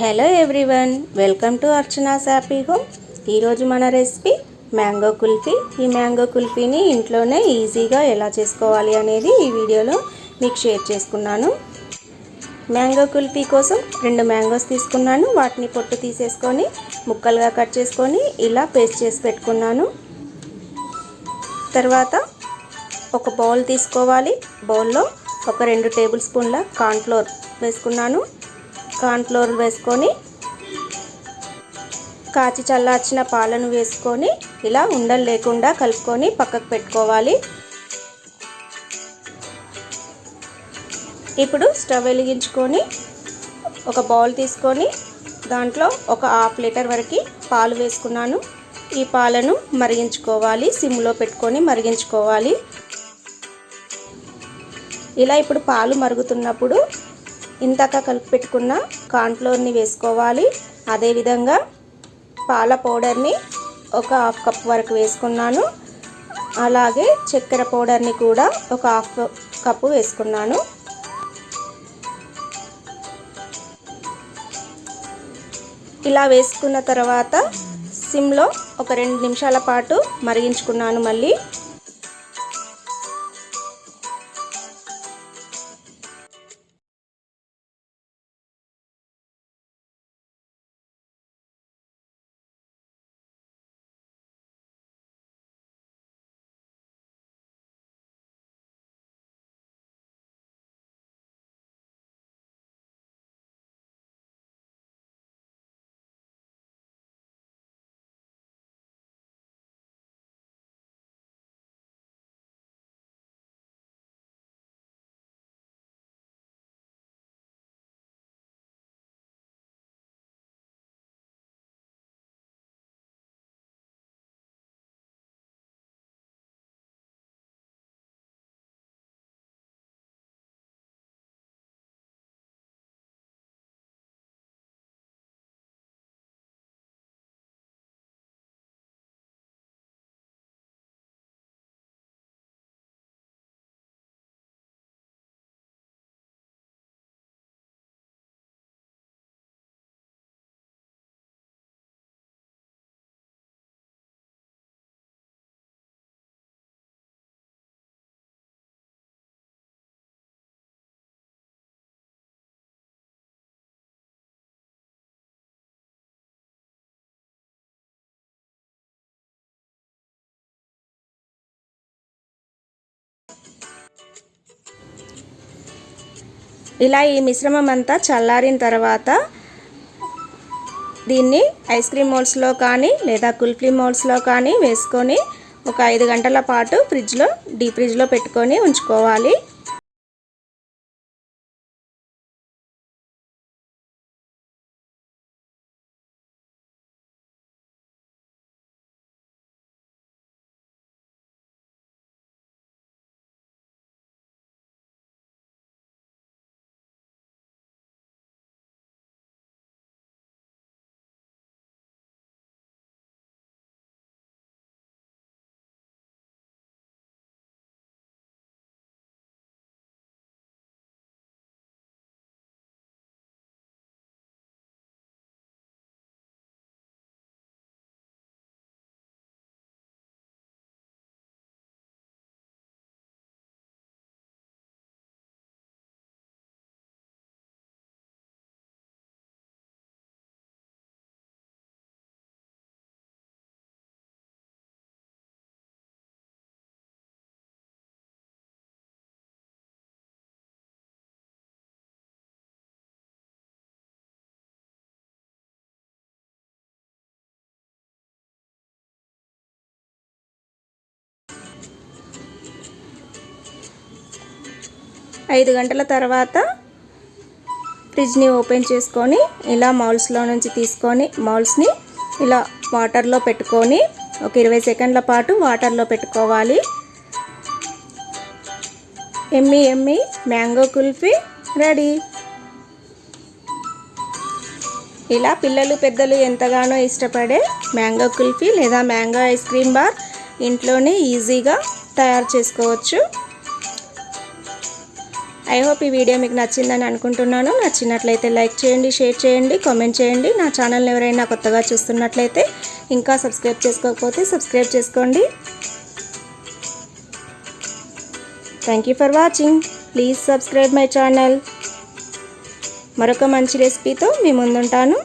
Hello everyone, welcome to Archana's happy home. ఈరోజు మన recipe mango kulfi. ఈ మ్యాంగో కుల్ఫీని ఇంట్లోనే ఈజీగా ఎలా చేసుకోవాలి అనేది ఈ వీడియోలో మీకు షేర్ చేసుకున్నాను. మ్యాంగో కుల్ఫీ కోసం 2 మ్యాంగోస్ తీసుకున్నాను. వాటిని పొట్టు తీసేసుకొని ముక్కలుగా కట్ చేసుకొని ఇలా పేస్ట్ చేసి పెట్టుకున్నాను. తర్వాత ఒక బౌల్ తీసుకోవాలి. బౌల్లో ఒక 2 టేబుల్ స్పూన్ల కార్న్ఫ్లోర్ వేసుకున్నాను. కార్న్ఫ్లోర్ వేసుకొని కాచి చల్లార్చిన పాలను వేసుకొని ఇలా ఉండలు లేకుండా కలుపుకొని పక్కకు పెట్టుకోవాలి. ఇప్పుడు స్టవ్ వెలిగించుకొని ఒక బౌల్ తీసుకొని దాంట్లో ఒక 1/2 లీటర్ వరకు పాలు వేసుకున్నాను. ఈ పాలను మరిగించుకోవాలి. సిమ్లో పెట్టుకొని మరిగించుకోవాలి. ఇలా ఇప్పుడు పాలు మరుగుతున్నప్పుడు ఇంతక కలిపి పెట్టుకున్న కార్న్ఫ్లోర్ని వేసుకోవాలి. అదేవిధంగా పాల పౌడర్ని ఒక 1/2 కప్ వరకు వేసుకున్నాను. అలాగే చక్కెర పౌడర్ని కూడా ఒక 1/2 కప్పు వేసుకున్నాను. ఇలా వేసుకున్న తర్వాత సిమ్లో ఒక 2 నిమిషాల పాటు మరిగించుకున్నాను. మళ్ళీ ఇలా ఈ మిశ్రమం అంతా చల్లారిన తర్వాత దీన్ని ఐస్ క్రీమ్ మోల్డ్స్లో కానీ లేదా కుల్ఫీ మోల్డ్స్లో కానీ వేసుకొని ఒక 5 గంటల పాటు డీప్ ఫ్రిడ్జ్లో పెట్టుకొని ఉంచుకోవాలి. ఐదు గంటల తర్వాత ఫ్రిడ్జ్ని ఓపెన్ చేసుకొని ఇలా మౌల్స్లో నుంచి తీసుకొని మౌల్స్ని ఇలా వాటర్లో పెట్టుకొని ఒక 20 సెకండ్ల పాటు వాటర్లో పెట్టుకోవాలి. ఎమ్మి మ్యాంగో కుల్ఫీ రెడీ. ఇలా పిల్లలు పెద్దలు ఎంతగానో ఇష్టపడే మ్యాంగో కుల్ఫీ లేదా మ్యాంగో ఐస్ క్రీమ్ బార్ ఇంట్లోనే ఈజీగా తయారు చేసుకోవచ్చు. ఐ హోప్ ఈ వీడియో మీకు నచ్చిందని అనుకుంటున్నాను. నచ్చినట్లయితే లైక్ చేయండి, షేర్ చేయండి, కామెంట్ చేయండి. నా ఛానల్ని ఎవరైనా కొత్తగా చూస్తున్నట్లయితే ఇంకా సబ్స్క్రైబ్ చేసుకోకపోతే సబ్స్క్రైబ్ చేసుకోండి. Thank you for watching. Please subscribe my channel. మరొక మంచి రెసిపీతో మీ ముందుంటాను.